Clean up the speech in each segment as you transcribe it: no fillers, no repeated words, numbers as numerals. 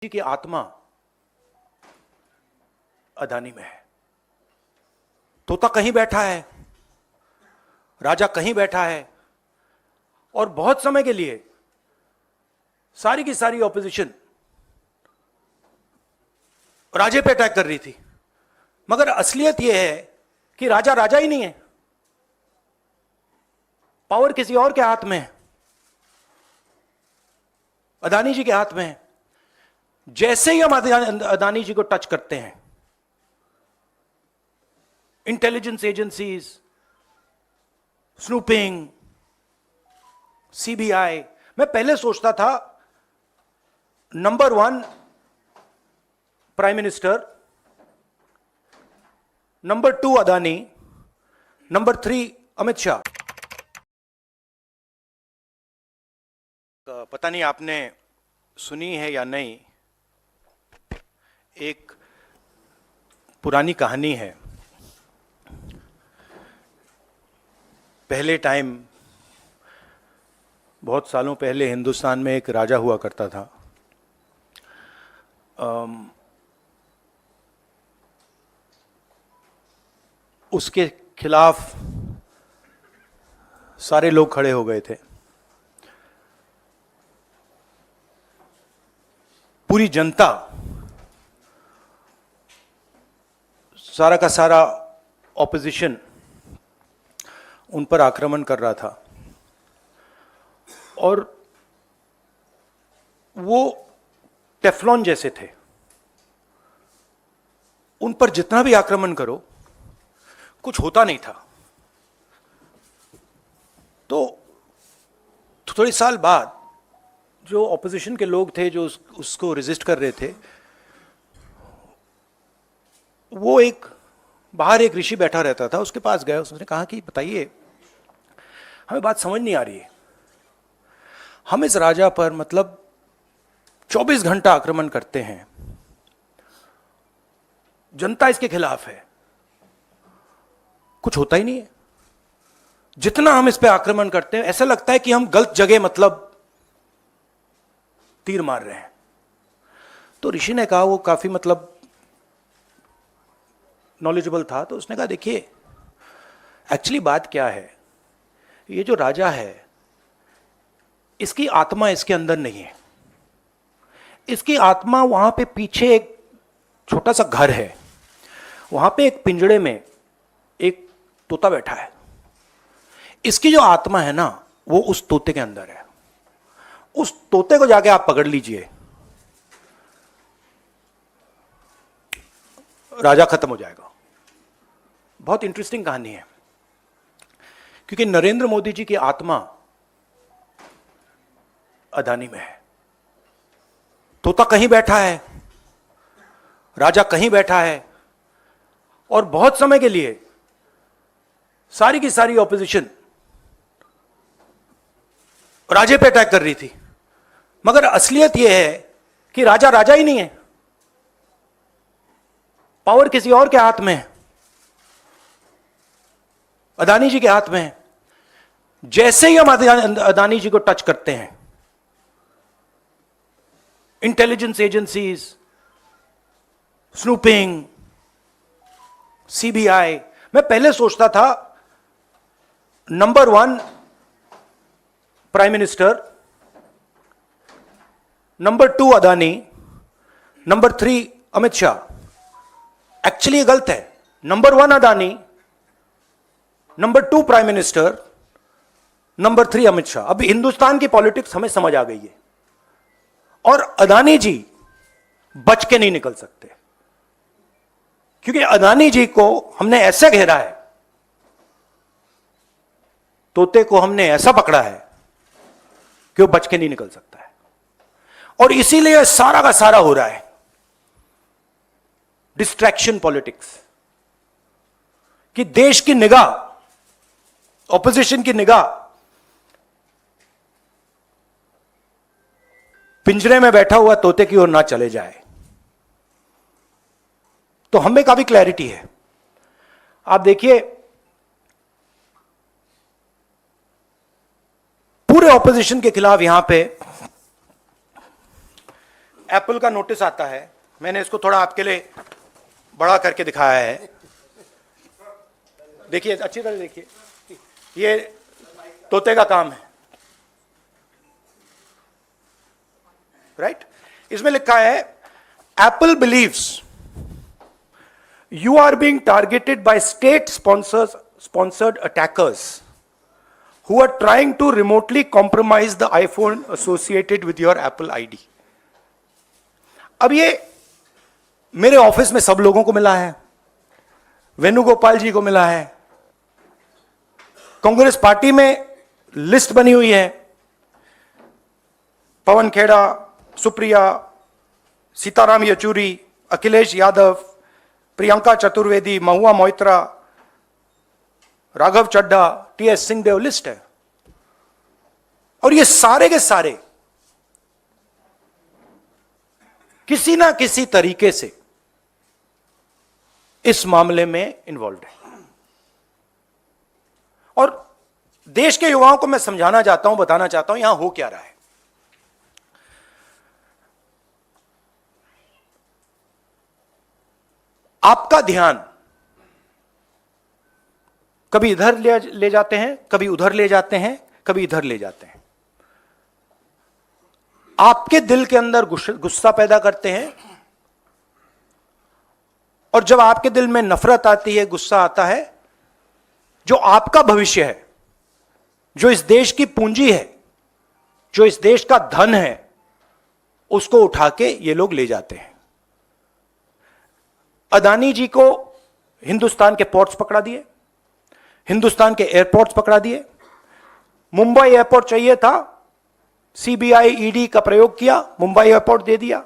जी की आत्मा अदानी में है। तोता कहीं बैठा है, राजा कहीं बैठा है, और बहुत समय के लिए सारी की सारी ऑपोजिशन राजे पे अटैक कर रही थी। मगर असलियत यह है कि राजा राजा ही नहीं है, पावर किसी और के हाथ में है, अदानी जी के हाथ में है। जैसे ही हम अदानी जी को टच करते हैं, इंटेलिजेंस एजेंसीज, स्नूपिंग, सीबीआई, मैं पहले सोचता था number 1 prime minister, number 2 Adani, number 3 Amit Shah. पता नहीं आपने सुनी है या नहीं, एक पुरानी कहानी है। पहले टाइम, बहुत सालों पहले हिंदुस्तान में एक राजा हुआ करता था। उसके खिलाफ सारे लोग खड़े हो गए थे। पूरी जनता, सारा का सारा ऑपोजिशन उन पर आक्रमण कर रहा था, और वो टेफ्लॉन जैसे थे। उन पर जितना भी आक्रमण करो, कुछ होता नहीं था। तो थोड़े साल बाद जो ऑपोजिशन के लोग थे, जो उसको रेजिस्ट कर रहे थे, वो बाहर एक ऋषि बैठा रहता था, उसके पास गए। उसने कहा कि बताइए, हमें बात समझ नहीं आ रही है। हम इस राजा पर 24 घंटा आक्रमण करते हैं, जनता इसके खिलाफ है, कुछ होता ही नहीं है। जितना हम इस पे आक्रमण करते हैं, ऐसा लगता है कि हम गलत जगह तीर मार रहे हैं। तो ऋषि ने कहा, वो काफी नॉलेजेबल था, तो उसने कहा देखिए, एक्चुअली बात क्या है, ये जो राजा है, इसकी आत्मा इसके अंदर नहीं है। इसकी आत्मा वहां पे पीछे एक छोटा सा घर है, वहां पे एक पिंजड़े में एक तोता बैठा है। इसकी जो आत्मा है ना, वो उस तोते के अंदर है। उस तोते को जाके आप पकड़ लीजिए, राजा खत्म हो जाएगा। बहुत इंटरेस्टिंग कहानी है, क्योंकि नरेंद्र मोदी जी की आत्मा अदानी में है। तोता कहीं बैठा है, राजा कहीं बैठा है, और बहुत समय के लिए सारी की सारी ऑपोजिशन राजे पे अटैक कर रही थी। मगर असलियत यह है कि राजा राजा ही नहीं है, पावर किसी और के हाथ में है, अदानी जी के हाथ में है। जैसे ही हम अदानी जी को टच करते हैं, इंटेलिजेंस एजेंसीज, स्नूपिंग, सीबीआई, मैं पहले सोचता था number 1 prime minister, number 2 Adani, number 3 Amit Shah. Actually ये गलत है। Number 1 Adani, number 2 prime minister, number 3 Amit Shah. अब हिंदुस्तान की पॉलिटिक्स हमें समझ आ गई है, और अदानी जी बच के नहीं निकल सकते, क्योंकि अदानी जी को हमने ऐसे घेरा है, तोते को हमने ऐसा पकड़ा है कि वो बच के नहीं निकल सकता है। और इसीलिए सारा का सारा हो रहा है डिस्ट्रैक्शन पॉलिटिक्स, कि देश की निगाह, ऑपोजिशन की निगाह पिंजरे में बैठा हुआ तोते की ओर ना चले जाए। तो हमें काफी क्लैरिटी है। आप देखिए, पूरे ऑपोजिशन के खिलाफ यहां पे एप्पल का नोटिस आता है, मैंने इसको थोड़ा आपके लिए बड़ा करके दिखाया है, देखिए अच्छी तरह देखिए, ये तोते का काम है, राइट? इसमें लिखा है Apple believes you are being targeted by state sponsored attackers who are trying to remotely compromise the iPhone associated with your Apple ID. अब ये मेरे ऑफिस में सब लोगों को मिला है, वेणुगोपाल जी को मिला है, कांग्रेस पार्टी में लिस्ट बनी हुई है, पवन खेड़ा, सुप्रिया, सीताराम येचुरी, अखिलेश यादव, प्रियंका चतुर्वेदी, महुआ मोइत्रा, राघव चड्ढा, टीएस सिंहदेव, लिस्ट है। और ये सारे के सारे किसी ना किसी तरीके से इस मामले में इन्वॉल्व है। और देश के युवाओं को मैं समझाना चाहता हूं, बताना चाहता हूं यहां हो क्या रहा है। आपका ध्यान कभी इधर ले जाते हैं, कभी उधर ले जाते हैं, कभी इधर ले जाते हैं, आपके दिल के अंदर गुस्सा पैदा करते हैं। और जब आपके दिल में नफरत आती है, गुस्सा आता है, जो आपका भविष्य है, जो इस देश की पूंजी है, जो इस देश का धन है, उसको उठा के ये लोग ले जाते हैं। अदानी जी को हिंदुस्तान के पोर्ट्स पकड़ा दिए, हिंदुस्तान के एयरपोर्ट्स पकड़ा दिए। मुंबई एयरपोर्ट चाहिए था, सीबीआई ईडी का प्रयोग किया, मुंबई एयरपोर्ट दे दिया।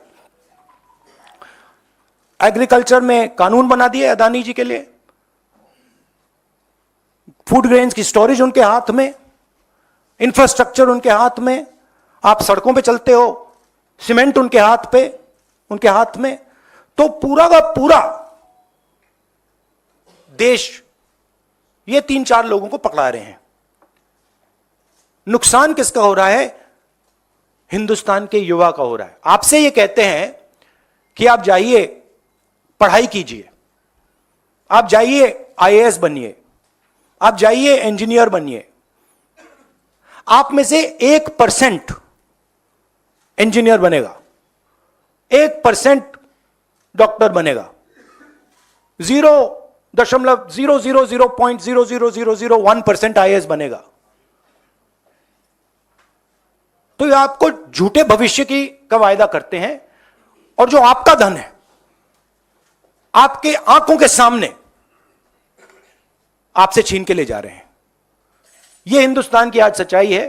एग्रीकल्चर में कानून बना दिए अदानी जी के लिए, फूड ग्रेन्स की स्टोरेज उनके हाथ में, इंफ्रास्ट्रक्चर उनके हाथ में, आप सड़कों पे चलते हो, सीमेंट उनके हाथ में। तो पूरा का पूरा देश ये 3-4 लोगों को पकड़ा रहे हैं। नुकसान किसका हो रहा है? हिंदुस्तान के युवा का हो रहा है। आपसे ये कहते हैं कि आप जाइए पढ़ाई कीजिए, आप जाइए आईएएस बनिए, आप जाइए इंजीनियर बनिए। आप में से 1% इंजीनियर बनेगा, 1% डॉक्टर बनेगा, 0.0000001% आईएएस बनेगा। तो ये आपको झूठे भविष्य का वायदा करते हैं, और जो आपका धन है आपके आंखों के सामने आपसे छीन के ले जा रहे हैं। यह हिंदुस्तान की आज सच्चाई है।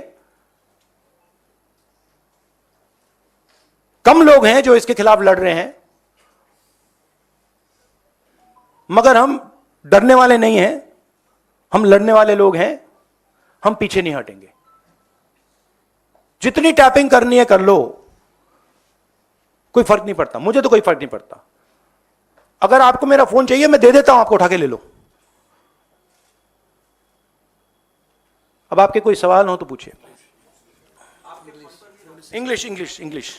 कम लोग हैं जो इसके खिलाफ लड़ रहे हैं, मगर हम डरने वाले नहीं हैं, हम लड़ने वाले लोग हैं, हम पीछे नहीं हटेंगे। जितनी टैपिंग करनी है कर लो, कोई फर्क नहीं पड़ता, मुझे तो कोई फर्क नहीं पड़ता। अगर आपको मेरा फोन चाहिए मैं दे देता हूं, आपको उठा के ले लो। अब आपके कोई सवाल हो तो पूछिए। इंग्लिश।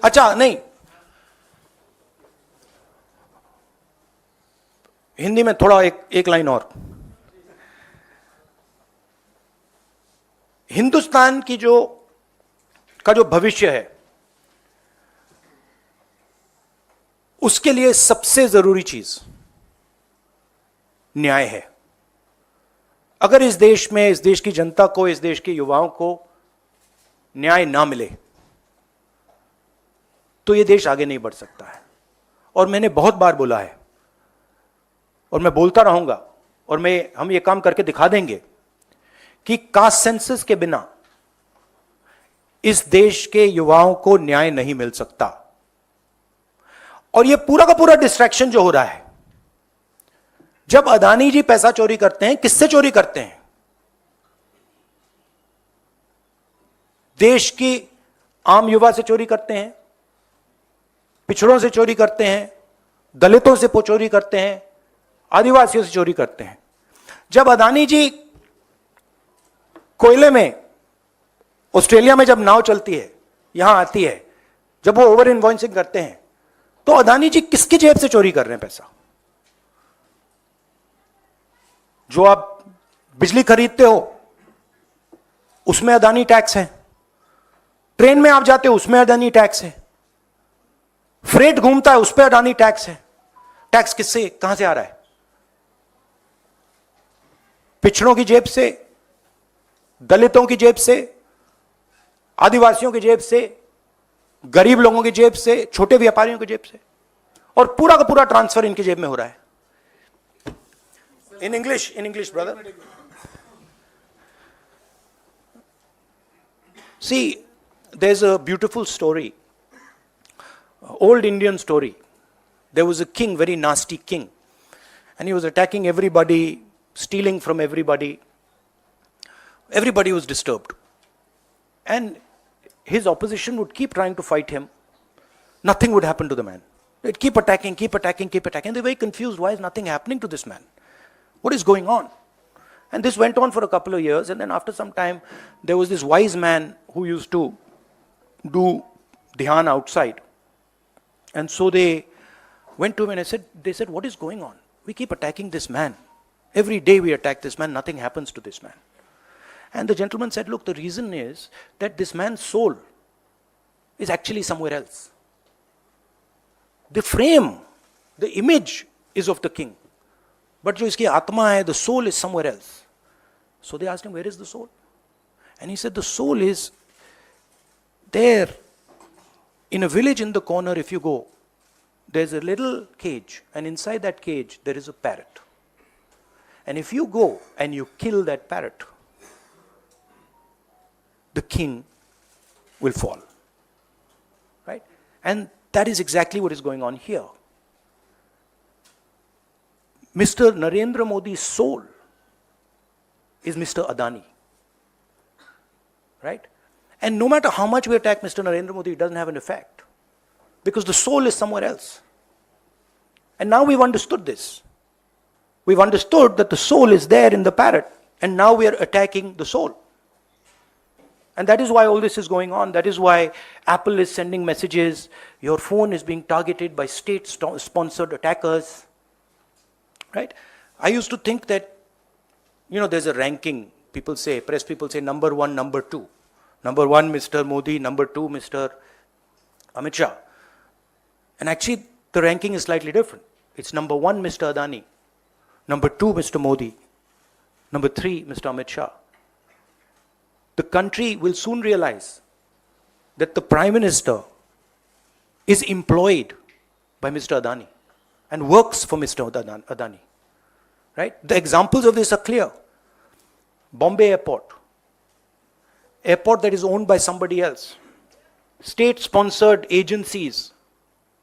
अच्छा, नहीं, हिंदी में थोड़ा एक लाइन और। हिंदुस्तान की जो भविष्य है, उसके लिए सबसे जरूरी चीज न्याय है। अगर इस देश में, इस देश की जनता को, इस देश के युवाओं को न्याय ना मिले तो यह देश आगे नहीं बढ़ सकता है। और मैंने बहुत बार बोला है और मैं बोलता रहूंगा, और हम ये काम करके दिखा देंगे कि कास्ट सेंसस के बिना इस देश के युवाओं को न्याय नहीं मिल सकता। और ये पूरा का पूरा डिस्ट्रैक्शन जो हो रहा है, जब अदानी जी पैसा चोरी करते हैं, किससे चोरी करते हैं? देश की आम युवा से चोरी करते हैं, पिछड़ों से चोरी करते हैं, दलितों से चोरी करते हैं, आदिवासियों से चोरी करते हैं। जब अदानी जी कोयले में, ऑस्ट्रेलिया में जब नाव चलती है, यहां आती है, जब वो ओवर इनवॉइसिंग करते हैं, तो अदानी जी किसकी जेब से चोरी कर रहे हैं पैसा? जो आप बिजली खरीदते हो उसमें अदानी टैक्स है, ट्रेन में आप जाते हो उसमें अदानी टैक्स है, फ्रेट घूमता है उस पर अदानी टैक्स है। टैक्स किससे, कहां से आ रहा है? पिछड़ों की जेब से, दलितों की जेब से, आदिवासियों की जेब से, गरीब लोगों की जेब से, छोटे व्यापारियों की जेब से, और पूरा का पूरा ट्रांसफर इनकी जेब में हो रहा है। In English, brother. See, there's a beautiful story, old Indian story. There was a king, very nasty king, and he was attacking everybody, stealing from everybody. Everybody was disturbed. And his opposition would keep trying to fight him. Nothing would happen to the man. They'd keep attacking, keep attacking, keep attacking. They're very confused. Why is nothing happening to this man? What is going on? And this went on for a couple of years, and then after some time, there was this wise man who used to do dhyan outside. And so they went to him and they said, what is going on? We keep attacking this man. Every day we attack this man, nothing happens to this man. And the gentleman said, look, the reason is that this man's soul is actually somewhere else. The frame, the image is of the king. But jo iski atma hai, the soul is somewhere else. So they asked him, where is the soul? And he said, the soul is there. In a village in the corner, if you go, there's a little cage, and inside that cage there is a parrot. And if you go and you kill that parrot, the king will fall. Right? And that is exactly what is going on here. Mr. Narendra Modi's soul is Mr. Adani. Right? And no matter how much we attack Mr. Narendra Modi, it doesn't have an effect. Because the soul is somewhere else. And now we've understood this. We've understood that the soul is there in the parrot, and now we are attacking the soul. And that is why all this is going on. That is why Apple is sending messages. Your phone is being targeted by state-sponsored attackers. Right? I used to think that, there's a ranking. People say, press people say, number one, number two. Number one, Mr. Modi. Number two, Mr. Amit Shah. And actually, the ranking is slightly different. It's number one, Mr. Adani. Number two, Mr. Modi. Number three, Mr. Amit Shah. The country will soon realize that the Prime Minister is employed by Mr. Adani and works for Mr. Adani. Right? The examples of this are clear. Bombay Airport that is owned by somebody else. State-sponsored agencies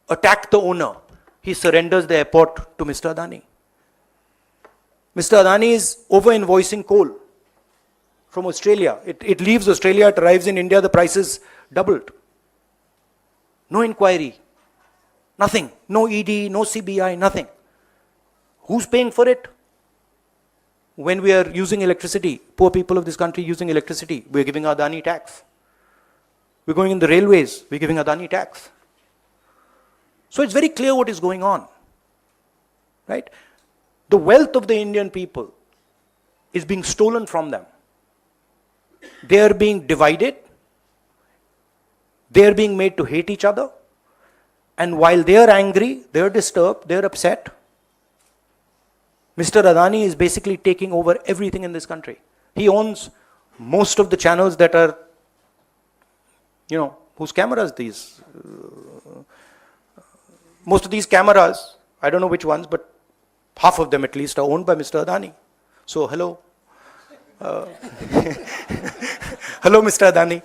attack the owner. He surrenders the airport to Mr. Adani. Mr. Adani is over-invoicing coal from Australia. It leaves Australia, it arrives in India, the prices doubled. No inquiry. Nothing. No ED, no CBI, nothing. Who's paying for it? When we are using electricity, poor people of this country using electricity, we're giving Adani tax. We're going in the railways, we're giving Adani tax. So it's very clear what is going on. Right? The wealth of the Indian people is being stolen from them. They are being divided. They are being made to hate each other. And while they are angry, they are disturbed, they are upset, Mr. Adani is basically taking over everything in this country. He owns most of the channels that are, whose cameras these? Most of these cameras, I don't know which ones, but half of them at least are owned by Mr. Adani. So, hello. Hello, Mr. Adani.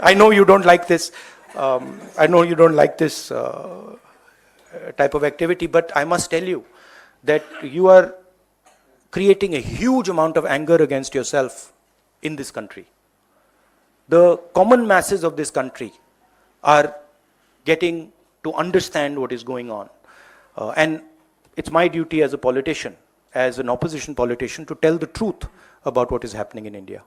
I know you don't like this. I know you don't like this type of activity, but I must tell you that you are creating a huge amount of anger against yourself in this country. The common masses of this country are getting to understand what is going on. And it's my duty as a politician, as an opposition politician, to tell the truth about what is happening in India.